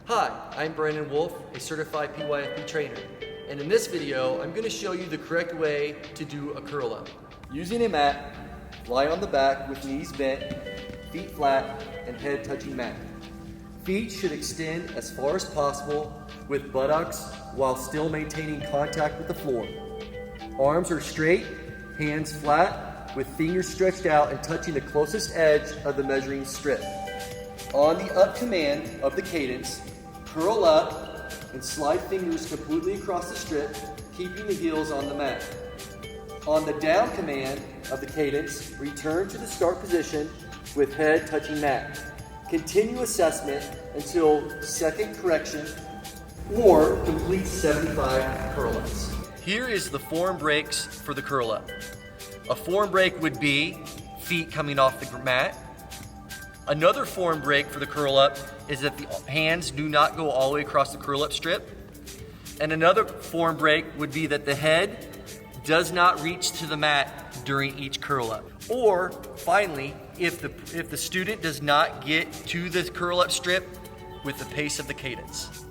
Hi, I'm Brandon Wolf, a certified PYFP trainer, and in this video, I'm going to show you the correct way to do a curl up. Using a mat, lie on the back with knees bent, feet flat, and head touching mat. Feet should extend as far as possible with buttocks while still maintaining contact with the floor. Arms are straight, hands flat, with fingers stretched out and touching the closest edge of the measuring strip. On the up command of the cadence, curl up and slide fingers completely across the strip, keeping the heels on the mat. On the down command of the cadence, return to the start position with head touching mat. Continue assessment until second correction or complete 75 curl-ups. Here is the form breaks for the curl-up. A form break would be feet coming off the mat. Another form break for the curl-up is that the hands do not go all the way across the curl-up strip. And another form break would be that the head does not reach to the mat during each curl-up. Or finally, if the student does not get to the curl-up strip with the pace of the cadence.